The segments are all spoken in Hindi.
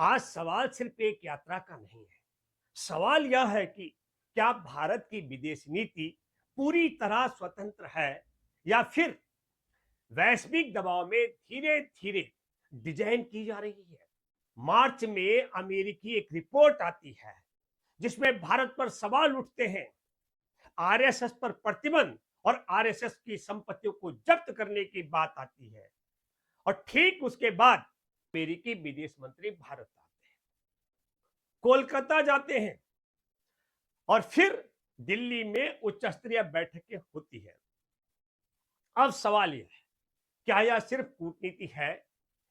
आज सवाल सिर्फ एक यात्रा का नहीं है। सवाल यह है कि क्या भारत की विदेश नीति पूरी तरह स्वतंत्र है या फिर वैश्विक दबाव में धीरे धीरे डिजाइन की जा रही है। मार्च में अमेरिकी एक रिपोर्ट आती है जिसमें भारत पर सवाल उठते हैं, आरएसएस पर प्रतिबंध और आरएसएस की संपत्तियों को जब्त करने की बात आती है। और ठीक उसके बाद अमेरिकी विदेश मंत्री भारत आते हैं, कोलकाता जाते हैं और फिर दिल्ली में उच्च स्तरीय बैठकें होती है। अब सवाल यह है, क्या यह सिर्फ कूटनीति है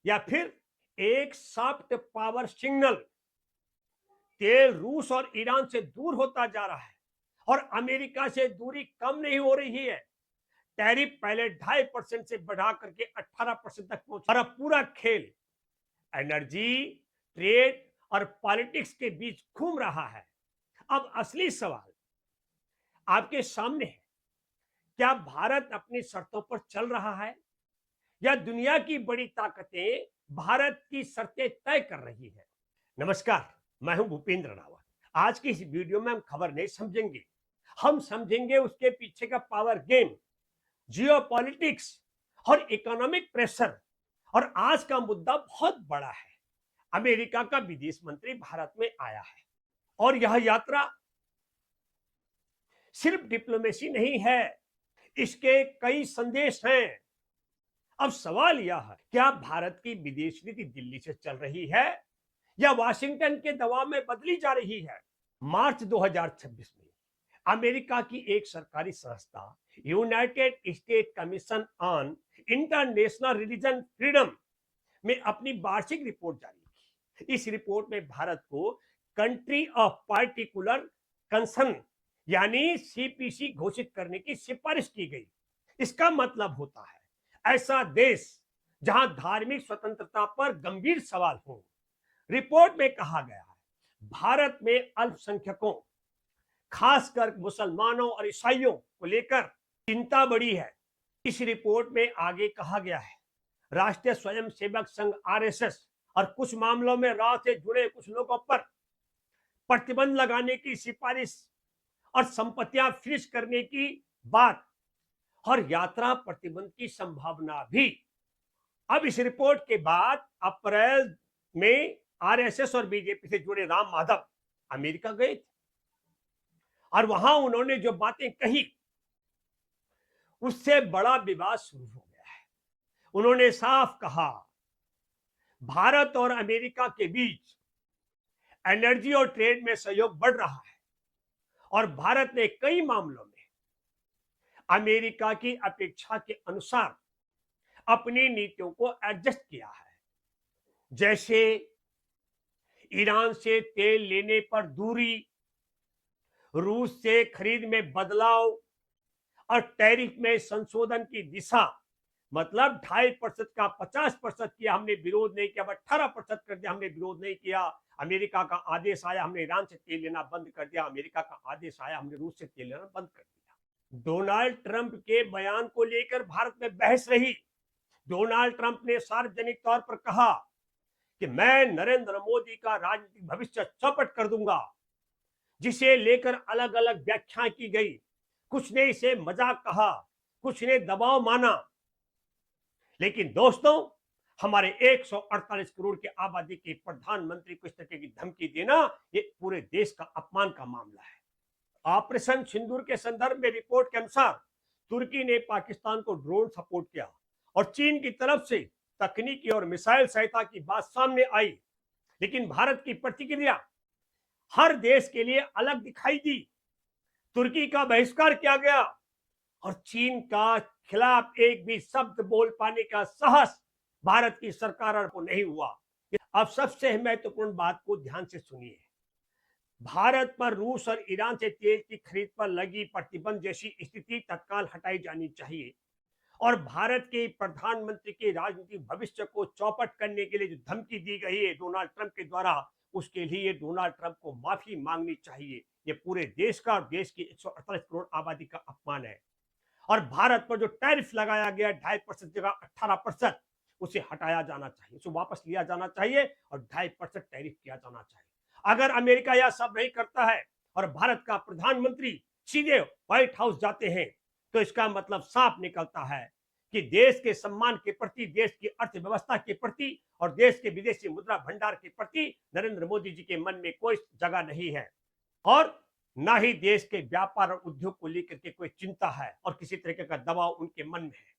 या फिर एक सॉफ्ट पावर सिग्नल। तेल रूस और ईरान से दूर होता जा रहा है और अमेरिका से दूरी कम नहीं हो रही है। टैरिफ पहले 2.5% से बढ़ा करके 18% तक पहुंचा और अब पूरा खेल एनर्जी, ट्रेड और पॉलिटिक्स के बीच घूम रहा है। अब असली सवाल आपके सामने है, क्या भारत अपनी शर्तों पर चल रहा है या दुनिया की बड़ी ताकतें भारत की शर्तें तय कर रही है। नमस्कार, मैं हूं भूपेंद्र रावत। आज की इस वीडियो में हम खबर नहीं समझेंगे, हम समझेंगे उसके पीछे का पावर गेम, जियोपॉलिटिक्स और इकोनॉमिक प्रेशर। और आज का मुद्दा बहुत बड़ा है। अमेरिका का विदेश मंत्री भारत में आया है और यह यात्रा सिर्फ डिप्लोमेसी नहीं है, इसके कई संदेश हैं। अब सवाल यह है, क्या भारत की विदेश नीति दिल्ली से चल रही है या वाशिंगटन के दबाव में बदली जा रही है। मार्च 2026 में अमेरिका की एक सरकारी संस्था United state commission on international religion freedom में अपनी वार्षिक रिपोर्ट जारी की। इस रिपोर्ट में भारत को कंट्री ऑफ पार्टिकुलर कंसर्न यानी सीपीसी घोषित करने की सिफारिश की गई। इसका मतलब होता है ऐसा देश जहां धार्मिक स्वतंत्रता पर गंभीर सवाल हो। रिपोर्ट में कहा गया है भारत में अल्पसंख्यकों, खासकर मुसलमानों और ईसाइयों को लेकर चिंता बढ़ी है। इस रिपोर्ट में आगे कहा गया है राष्ट्रीय स्वयंसेवक संघ आरएसएस और कुछ मामलों में राव से जुड़े कुछ लोगों पर प्रतिबंध लगाने की सिफारिश और संपत्तियां फ्रीज करने की बात और यात्रा प्रतिबंध की संभावना भी। अब इस रिपोर्ट के बाद अप्रैल में आरएसएस और बीजेपी से जुड़े राम माधव अमेरिका गए थे और वहां उन्होंने जो बातें कही उससे बड़ा विवाद शुरू हो गया है। उन्होंने साफ कहा भारत और अमेरिका के बीच एनर्जी और ट्रेड में सहयोग बढ़ रहा है और भारत ने कई मामलों में अमेरिका की अपेक्षा के अनुसार अपनी नीतियों को एडजस्ट किया है। जैसे ईरान से तेल लेने पर दूरी, रूस से खरीद में बदलाव और टैरिफ में संशोधन की दिशा। मतलब 2.5% का 50% किया, हमने विरोध नहीं किया। 18% कर दिया, हमने विरोध नहीं किया। अमेरिका का आदेश आया, हमने ईरान से तेल लेना बंद कर दिया। अमेरिका का आदेश आया, हमने रूस से तेल लेना बंद कर दिया। डोनाल्ड ट्रंप के बयान को लेकर भारत में बहस रही। डोनाल्ड ट्रंप ने सार्वजनिक तौर पर कहा कि मैं नरेंद्र मोदी का राजनीतिक भविष्य चौपट कर दूंगा, जिसे लेकर अलग अलग व्याख्या की गई। कुछ ने इसे मजाक कहा, कुछ ने दबाव माना। लेकिन दोस्तों, हमारे 148 करोड़ की आबादी के प्रधानमंत्री को इस तरह की धमकी देना ये पूरे देश का अपमान का मामला है। ऑपरेशन सिंदूर के संदर्भ में रिपोर्ट के अनुसार तुर्की ने पाकिस्तान को ड्रोन सपोर्ट किया और चीन की तरफ से तकनीकी और मिसाइल सहायता की बात सामने आई। लेकिन भारत की प्रतिक्रिया हर देश के लिए अलग दिखाई दी। तुर्की का बहिष्कार किया गया और चीन का खिलाफ एक भी शब्द बोल पाने का साहस भारत की सरकार को नहीं हुआ। अब सबसे महत्वपूर्ण बात को ध्यान से सुनिए। भारत पर रूस और ईरान से तेल की खरीद पर लगी प्रतिबंध जैसी स्थिति तत्काल हटाई जानी चाहिए और भारत के प्रधानमंत्री के राजनीतिक भविष्य को चौपट करने के लिए जो धमकी दी गई है डोनाल्ड ट्रंप के द्वारा, उसके लिए डोनाल्ड ट्रंप को माफी मांगनी चाहिए। ये पूरे देश का और देश की 148 करोड़ आबादी का अपमान है। और भारत पर जो टैरिफ लगाया गया 2.5% जगह 18%, उसे हटाया जाना चाहिए, उसे वापस लिया जाना चाहिए और 2.5% टैरिफ किया जाना चाहिए। अगर अमेरिका यह सब नहीं करता है और भारत का प्रधानमंत्री सीधे व्हाइट हाउस जाते हैं तो इसका मतलब साफ निकलता है कि देश के सम्मान के प्रति, देश की अर्थव्यवस्था के प्रति और देश के विदेशी मुद्रा भंडार के प्रति नरेंद्र मोदी जी के मन में कोई जगह नहीं है और ना ही देश के व्यापार और उद्योग को लेकर के कोई चिंता है और किसी तरीके का दबाव उनके मन में है।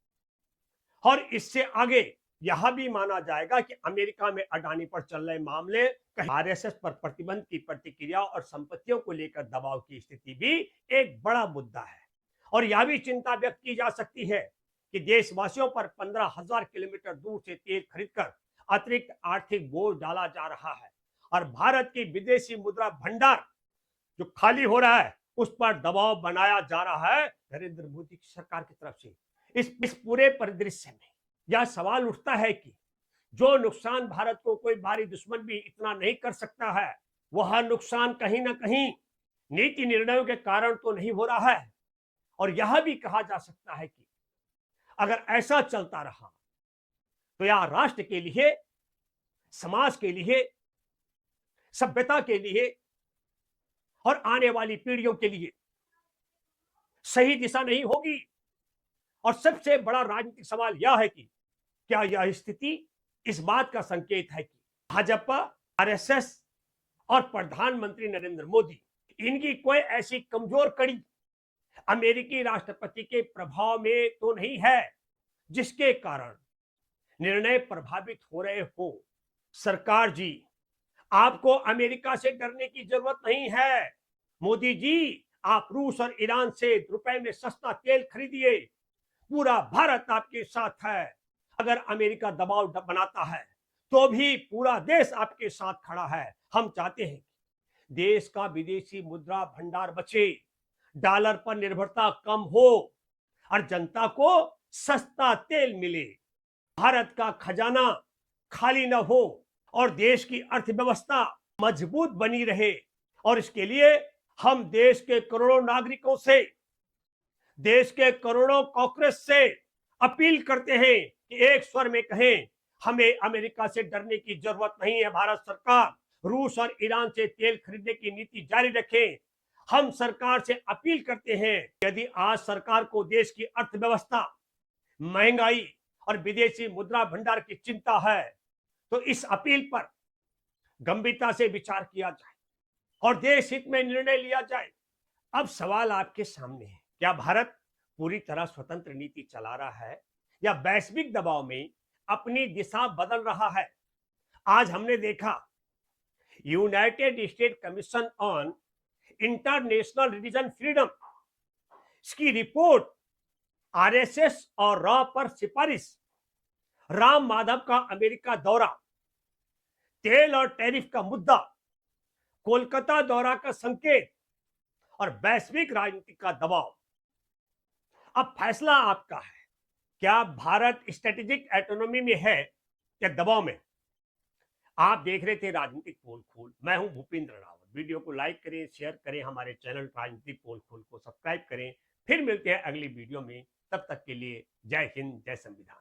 और इससे आगे यह भी माना जाएगा कि अमेरिका में अडानी पर चल रहे मामले कहीं आरएसएस पर प्रतिबंध की प्रतिक्रिया और संपत्तियों को लेकर दबाव की स्थिति भी एक बड़ा मुद्दा है। और यह भी चिंता व्यक्त की जा सकती है कि देशवासियों पर 15,000 किलोमीटर दूर से तेल खरीदकर अतिरिक्त आर्थिक बोझ डाला जा रहा है और भारत की विदेशी मुद्रा भंडार जो खाली हो रहा है उस पर दबाव बनाया जा रहा है नरेंद्र मोदी की सरकार की तरफ से। इस पूरे परिदृश्य में यह सवाल उठता है कि जो नुकसान भारत को कोई बाहरी दुश्मन भी इतना नहीं कर सकता है, वह नुकसान कहीं ना कहीं नीति निर्णयों के कारण तो नहीं हो रहा है। और यह भी कहा जा सकता है कि अगर ऐसा चलता रहा तो यह राष्ट्र के लिए, समाज के लिए, सभ्यता के लिए और आने वाली पीढ़ियों के लिए सही दिशा नहीं होगी। और सबसे बड़ा राजनीतिक सवाल यह है कि क्या यह स्थिति इस बात का संकेत है कि भाजपा, आरएसएस और प्रधानमंत्री नरेंद्र मोदी, इनकी कोई ऐसी कमजोर कड़ी अमेरिकी राष्ट्रपति के प्रभाव में तो नहीं है जिसके कारण निर्णय प्रभावित हो रहे हो। सरकार जी, आपको अमेरिका से डरने की जरूरत नहीं है। मोदी जी, आप रूस और ईरान से रुपए में सस्ता तेल खरीदिए, पूरा भारत आपके साथ है। अगर अमेरिका दबाव बनाता है तो भी पूरा देश आपके साथ खड़ा है। हम चाहते हैं देश का विदेशी मुद्रा भंडार बचे, डॉलर पर निर्भरता कम हो और जनता को सस्ता तेल मिले, भारत का खजाना खाली न हो और देश की अर्थव्यवस्था मजबूत बनी रहे। और इसके लिए हम देश के करोड़ों नागरिकों से, देश के करोड़ों कांग्रेस से अपील करते हैं कि एक स्वर में कहें, हमें अमेरिका से डरने की जरूरत नहीं है। भारत सरकार रूस और ईरान से तेल खरीदने की नीति जारी रखें। हम सरकार से अपील करते हैं, यदि आज सरकार को देश की अर्थव्यवस्था, महंगाई और विदेशी मुद्रा भंडार की चिंता है तो इस अपील पर गंभीरता से विचार किया जाए और देश हित में निर्णय लिया जाए। अब सवाल आपके सामने है, क्या भारत पूरी तरह स्वतंत्र नीति चला रहा है या वैश्विक दबाव में अपनी दिशा बदल रहा है? आज हमने देखा United state commission on international religion freedom, इसकी रिपोर्ट आरएसएस और रॉ पर सिफारिश, राम माधव का अमेरिका दौरा, तेल और टैरिफ का मुद्दा, कोलकाता दौरा का संकेत और वैश्विक राजनीति का दबाव। अब फैसला आपका है, क्या भारत स्ट्रेटेजिक ऑटोनॉमी में है या दबाव में? आप देख रहे थे राजनीतिक पोल खोल। मैं हूं भूपेंद्र रावत। वीडियो को लाइक करें, शेयर करें, हमारे चैनल राजनीतिक पोल खोल को सब्सक्राइब करें। फिर मिलते हैं अगली वीडियो में, तब तक के लिए जय हिंद, जय संविधान।